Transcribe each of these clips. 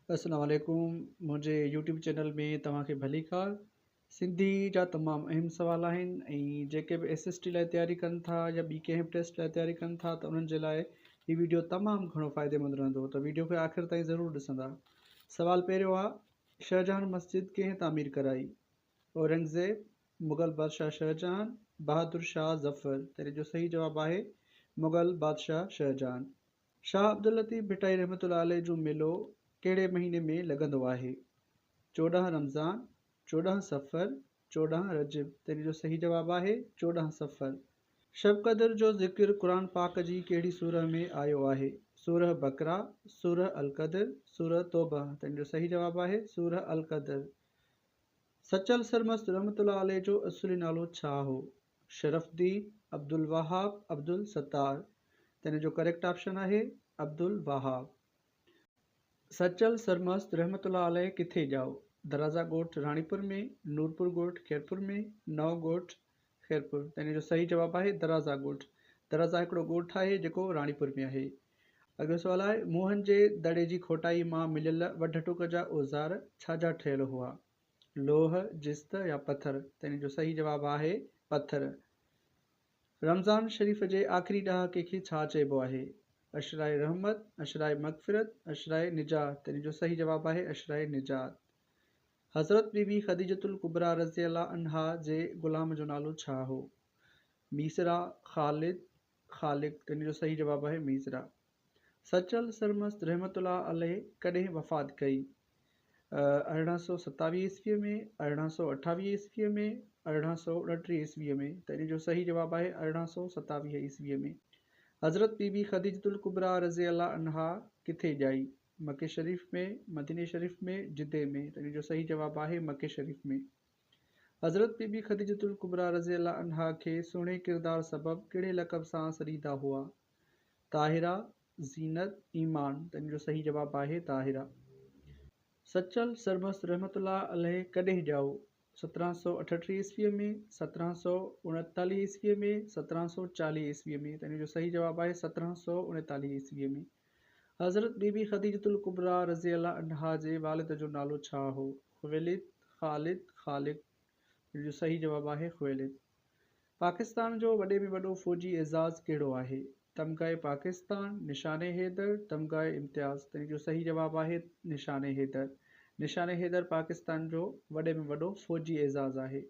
अस्सलाम वालेकुम। मुंहिंजे यूट्यूब चैनल में तव्हांखे भली कार। सिंधी जा तमामु अहम सुवाल आहिनि ऐं जेके बि SST लाइ तयारी कनि था या ॿी कंहिं बि टेस्ट लाइ तयारी कनि था त उन्हनि जे लाइ हीउ वीडियो तमामु घणो फ़ाइदेमंद रहंदो, त वीडियो खे आख़िर ताईं ज़रूरु ॾिसंदा। सुवाल पहिरियों आहे, शाहजहान मस्जिद कंहिं तामीर कराई? औरंगज़ेब, मुग़ल बादशाह शाहजहान, बहादुर शाह ज़फ़र। त हिन जो सही जवाबु आहे मुग़ल बादशाह शाहजहान। शाह अब्दुल लतीफ़ भिटाई रहमतुल्लाह अलैह जो मेलो कहिड़े महीने में लॻंदो आहे? 14 रमज़ान, 14 सफ़र, 14 रजब। त हिन जो सही जवाबु आहे 14 सफ़र। शब क़द्र जो ज़िक्र क़ुरान पाक जी कहिड़ी सूरह में आयो आहे? सूरह बकरा, सूरह अल क़द्र, सूरह तौबा। त हिन जो सही जवाबु आहे सूरह अल क़द्र। सचल सरमस्त रहमतुल्लाह अलैह जो असुली नालो छा हो? शरफ़ुद्दीन, अब्दुल वहाब, अब्दुल सत्तार। त हिन जो करेक्ट ऑप्शन आहे अब्दुल वहाब। सचल सरमस्त रहमतुल्लाह अलैह किथे ॼाओ? दराज़ा ॻोठ राणीपुर में, नूरपुर ॻोठ खैरपुर में, नओं ॻोठ खैरपुर। त हिन जो सही जवाबु आहे दराज़ा ॻोठ। दराज़ा हिकिड़ो ॻोठ आहे जेको राणीपुर में आहे। अॻिलो सुवालु आहे, मोहन जे दड़े जी खोटाई मां मिलियल वढ टुक जा औज़ार छाजा ठहियल हुआ? लोह, जिस्त या पथर। त हिन जो सही जवाबु आहे पथर। रमज़ान शरीफ़ जे आख़िरी ॾहाके खे छा चइबो आहे? अशराए रहमत, अशराए मग़फ़िरत, अशराए निजात। त हिन जो सही जवाबु आहे अशराए निजात। हज़रत बीबी ख़दीजतुल कुबरा रज़ी अल्लाह अन्हा जे ग़ुलाम जो नालो छा हो? मीसरा, ख़ालिद, ख़ालिक। त हिन जो सही जवाबु आहे मीसरा। सचल सरमस्त रहमतुल्लाह अलैह कॾहिं वफ़ात कई? 1827 ईस्वीअ में, 1828 ईस्वीअ में, 1829 ईस्वीअ में। त हिन जो सही जवाबु आहे 1827 ईस्वीअ में। हज़रत बीबी ख़दीजतुल कुबरा रज़ी अल्लाह अन्हा किथे ॼाई? मके शरीफ़ में, मदीने शरीफ़ में, जिदे में। त हिन जो सही जवाबु आहे मके शरीफ़ में। हज़रत बीबी ख़दीजतुल कुबरा रज़ी अल्लाह अन्हा खे सुहिणे किरदार सबबि कहिड़े लक़ब सां सॾींदा हुआ? ताहिरा, ज़ीनत, ईमान। त हिन जो सही जवाबु आहे ताहिरा। सचल सरमस्त रहमतुल्लाह अलैह कॾहिं ॼाओ? 1738 ईस्वीअ में, 1739 ईस्वीअ में, 1740 ईस्वीअ में। त हिन जो सही जवाबु आहे 1739 ईस्वीअ में। हज़रत बीबी ख़दीजतुल कुबरा रज़ी अल्लाह अन्हा जे वालिद जो नालो छा हो? ख़ुवैलिद, ख़ालिद, ख़ालिक। हिन जो सही जवाबु आहे ख़ुवैलिद। पाकिस्तान जो वॾे में वॾो फ़ौजी एज़ाज़ कहिड़ो आहे? तमग़ाए पाकिस्तान, निशाने हैदर, तमग़ाए इम्तियाज़। त हिन जो सही जवाबु आहे निशाने हैदर। निशाने हैदर पाकिस्तान जो वॾे में वॾो फ़ौजी एज़ाज़ आहे।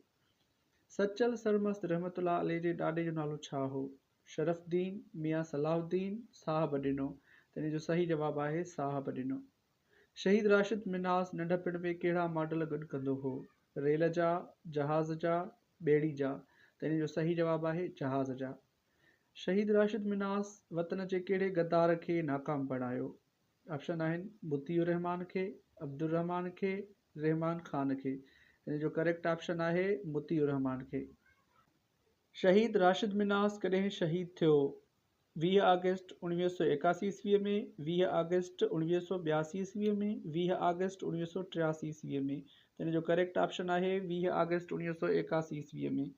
सचल सरमस्त रहमतुल्लाह अलैह जे ॾाॾे जो नालो छा हो? शरफ़ुद्दीन, मियां सलाहुद्दीन, साहब ॾिनो। त हिन जो सही जवाबु आहे साहब ॾिनो। शहीद राशिद मिनास नंढपिण में कहिड़ा मॉडल गॾु कंदो हो? रेल जा, जहाज़ जा, ॿेड़ी जा। त हिन जो सही जवाबु आहे जहाज़ जा। शहीद राशिद मिनास वतन जे कहिड़े गद्दार खे नाकाम बणायो? ऑप्शन आहिनि मुतीउर रहमान खे, अब्दुर रहमान खे, रहमान ख़ान खे। हिन जो करेक्ट ऑप्शन आहे मुतीउर रहमान खे। शहीद राशिद मिनास कॾहिं शहीद थियो? 20 अगस्त 1981 ईस्वीअ में, 20 अगस्त 1982 ईस्वीअ में, 20 अगस्त 1983 ईस्वीअ में। त हिन जो करेक्ट ऑप्शन आहे 20 अगस्त 1981 ईस्वीअ में।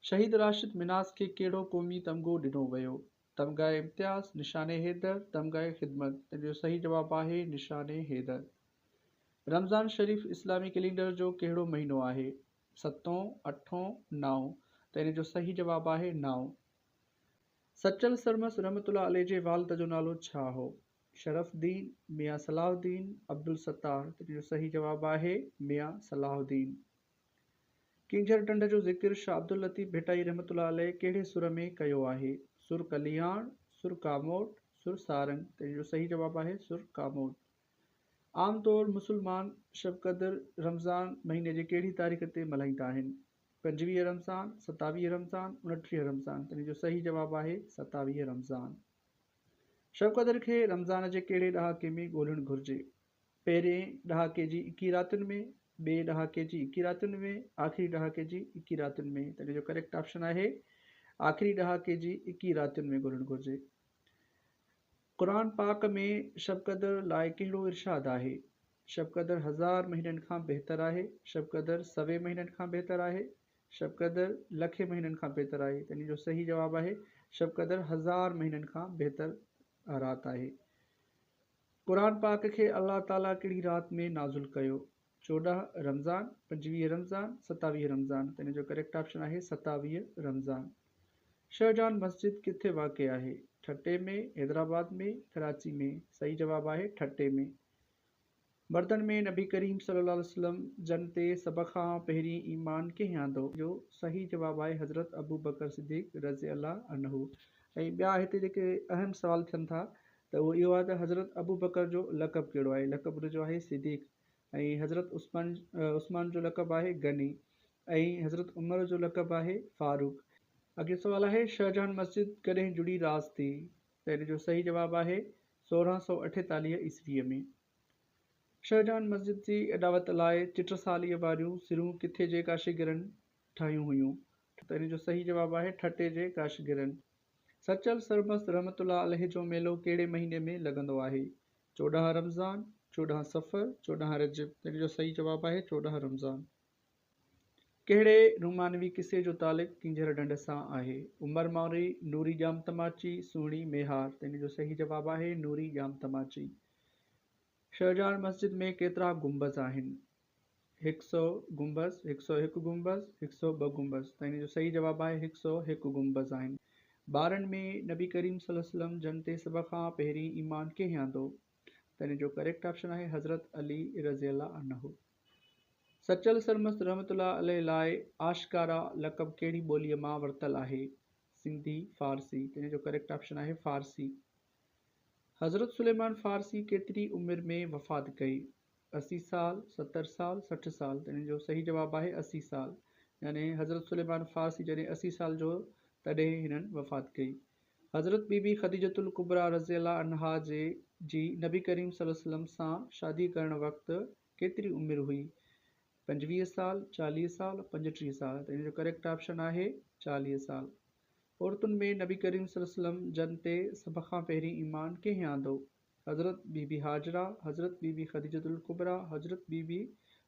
शहीद राशिद मिनास खे कहिड़ो क़ौमी तमग़ो ॾिनो वियो? तमग़ाए इम्तियाज़, निशाने हैदर, तमग़ाए ख़िदमत। त हिन जो सही जवाबु आहे निशाने हैदर। रमज़ान शरीफ़ इस्लामी कैलेंडर जो कहिड़ो महीनो आहे? 7, 8, 9। त हिन जो सही जवाबु आहे 9। सचल सरमस्त रहमतुल्लाह अलैह जे वालिद जो नालो छा हो? शरफ़ुद्दीन, मियां सलाहुद्दीन, अब्दुल सत्तार। त हिन जो सही जवाबु आहे मियां सलाहुद्दीन। किंजर टंड जो ज़िक्र शाह अब्दुल लतीफ़ भिटाई रहमतुल्लाह अलैह कहिड़े सुर में कयो आहे? सुर कलियाण, सुर कामोट, सुर सारंग। त हिन जो सही जवाबु आहे सुर कामोट। आमतौर मुसलमान शब क़द्र रमज़ान महीने जी कहिड़ी तारीख़ ते मल्हाईंदा आहिनि? 25 रमज़ान, 27 रमज़ान, 29 रमज़ान। त हिन जो सही जवाबु आहे 27 रमज़ान। शब क़द्र खे रमज़ान जे कहिड़े ॾहाके में ॻोल्हणु घुरिजे? पहिरें ॾहाके जी 21 रातियुनि में, ॿिए ॾहाके जी 21 रातियुनि में, आख़िरी ॾहाके जी 21 रातियुनि में। त हिन जो करेक्ट ऑप्शन आहे आख़िरी ॾहाके जी 21 रातियुनि में ॻोल्हणु घुरिजे। क़ुरान पाक में शब क़द्र लाइ कहिड़ो इरशाद आहे? शब क़द्र 1000 महीननि खां बहितर आहे, शब क़द्र 100 महीननि खां बहितर आहे, शब क़द्र लखे महीननि खां बहितर आहे। त हिन जो सही जवाबु आहे शब क़द्र 1000 महीननि खां बहितर राति आहे। क़ुरान पाक खे अल्लाह ताला कहिड़ी रात में नाज़ुल कयो? 14 रमज़ान, 25 रमज़ान, 27 रमज़ान। त इन जो करेक्ट ऑप्शन आहे 27 रमज़ान। शाहजहान मस्जिद किथे वाक़िअ आहे? ठट्टे में, हैदराबाद में, कराची में। सही जवाब आहे ठट्टे में। मर्दन में नबी करीम सल्लल्लाहु अलैहि वसल्लम जन ते सभ खां पहिरीं ईमान कंहिं आंदो? जो सही जवाब आहे हज़रत अबू बकर सिद्दीक़ रज़ी अल्लाह अन्हु। ऐं ॿिया हिते जेके अहम सवाल थियनि था त उहो इहो आहे त हज़रत अबू बकर जो लक़ब कहिड़ो आहे? लक़ब जो आहे सिद्दीक़। ऐं हज़रत उस्मान जो लक़ब आहे गनी। ऐं हज़रत उमर जो लक़ब आहे फारूक। अॻे सवाल आहे शाहजहान मस्जिद कॾहिं जुड़ी रास थी? त इन जो सही जवाब आहे 1648 ईस्वीअ में। शाहजहान मस्जिद जी अॾावत लाइ चिटसालीअ वारियूं सिरूं किथे जे काशीगरनि ठाहियूं हुयूं? त इन जो सही जवाब आहे ठट्टे जे काशीगरनि। सचल सरमस्त रहमतुल्लाह अलैहि जो मेलो कहिड़े महीने में लॻंदो आहे? 14 रमज़ान, 14 सफ़र, 14 रजब। त इन जो सही जवाब आहे 14 रमज़ान। कहिड़े रुमानवी किसे जो तालिक़ किंजर ढंढ सां आहे? उमर मौरी, नूरी जाम तमाची, सुहिणी मेहार। त इन जो सही जवाब आहे नूरी जाम तमाची। शाहजहान मस्जिद में केतिरा गुंबज़ आहिनि? 100 गुंबज़, 101 गुंबज़, 102 गुंबज़। त इन जो सही जवाब आहे 101 गुंबज़ आहिनि। ॿारनि में नबी करीम सल्लल्लाहु अलैहि वसल्लम जन ते सभ खां पहिरीं ईमान कंहिं आंदो? त इन जो करेक्ट ऑप्शन आहे हज़रत अली रज़ी अल्लाह अन्हु। सचल सरमस्त रहमतुल्लाह अलैहि लाइ आशकारा लक़ब कहिड़ी ॿोलीअ मां वरितल आहे? सिंधी, फ़ारसी। त इन जो करेक्ट ऑप्शन आहे फ़ारसी। हज़रत सुलेमान फ़ारसी केतिरी उमिरि में वफ़ात कई? 80 साल, 70 साल, 60 साल। त इन जो सही जवाब आहे 80 साल। यानी हज़रत सुलेमान फ़ारसी जॾहिं 80 साल जो तॾहिं हिननि वफ़ात कई। हज़रत बीबी ख़दीजतुल कुबरा रज़ी अल्लाह अन्हा जी नबी करीम सल्लल्लाहु अलैहि वसल्लम सां शादी करण वक़्तु केतिरी उमिरि हुई? 25 साल, 40 साल, 35 साल। त इन जो करेक्ट ऑप्शन आहे 40 साल। औरतुनि में नबी करीम सल्लल्लाहु अलैहि वसल्लम जन ते सभ खां पहिरीं ईमान कंहिं आंदो? हज़रत बीबी हाजरा, हज़रत बीबी ख़दीजतुल कुबरा, हज़रत बीबी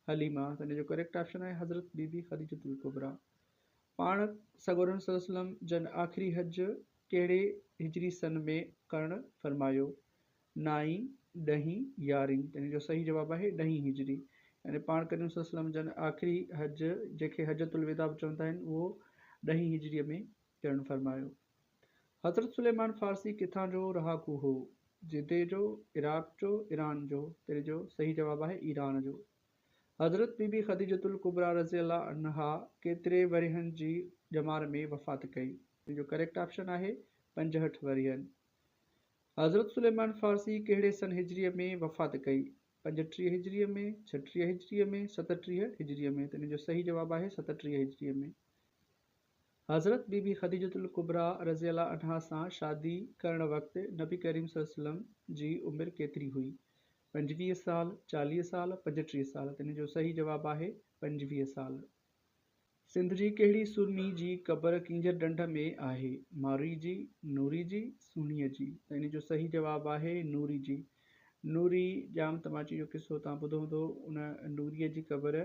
हलीमा। त इन जो करेक्ट ऑप्शन आहे हज़रत बीबी ख़दीजतुल कुबरा। पाण सॻोरन सल्लल्लाहु अलैहि वसल्लम जन आख़िरी हज कहिड़े हिजरी सन में करणु फरमायो? 9, 10, 11। त इन जो सही जवाब आहे 10 हिजरी। यानी पाण करीम सल्लल्लाहु अलैहि वसल्लम जन आख़िरी हज जंहिंखे हजतुल विदा बि चवंदा आहिनि उहो 10 हिजरीअ में करणु फरमायो। हज़रत सुलेमान फ़ारसी किथां जो रहाकू हो? जिदे जो, इराक जो, ईरान जो। त इन जो सही जवाब आहे ईरान जो। हज़रत बीबी ख़दीजतुल कुबरा रज़ी अल्लाह अन्हा केतिरे वरिहनि जी ॼमार में वफ़ात कई? इन जो करेक्ट ऑप्शन आहे 65 वरिहनि। हज़रत सुलेमान फ़ारसी कहिड़े सन हिजरीअ में वफ़ात कई? 35 हिजरीअ में, 36 हिजरीअ में, 37 हिजरीअ में। त इन जो सही जवाब आहे 37 हिजरीअ में। हज़रत बीबी ख़दीजतुल कुबरा रज़ी अल्लाह अन्हा सां शादी करण वक़्तु नबी करीम सल्लल्लाहु अलैहि वसल्लम जी उमिरि केतिरी हुई? 25 साल, 40 साल, 35 साल। त इन जो सही जवाब आहे 25 साल। सिंध जी कहिड़ी सुरमी जी क़बर किंजर ढंढ में आहे? मारी जी, नूरी जी, सुहिणीअ जी। त इन जो सही जवाब आहे नूरी जी। नूरी जाम तमाची जो किस्सो तव्हां ॿुधो हूंदो, उन नूरीअ जी क़बर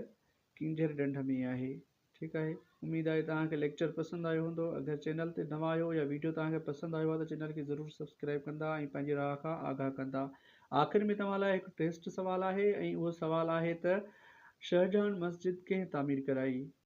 किंजर ढंढ में आहे। ठीकु आहे, उमेदु आहे तव्हांखे लेक्चर पसंदि आयो हूंदो। अगरि चैनल ते नवां आहियो या वीडियो तव्हांखे पसंदि आयो आहे त चैनल खे ज़रूरु सब्सक्राइब कंदा ऐं पंहिंजी राह खां आगाह कंदा। आख़िर में तव्हां लाइ हिकु टेस्ट सवाल आहे ऐं उहो सवाल आहे त शाहजहान मस्जिद कंहिं तामीर कराई?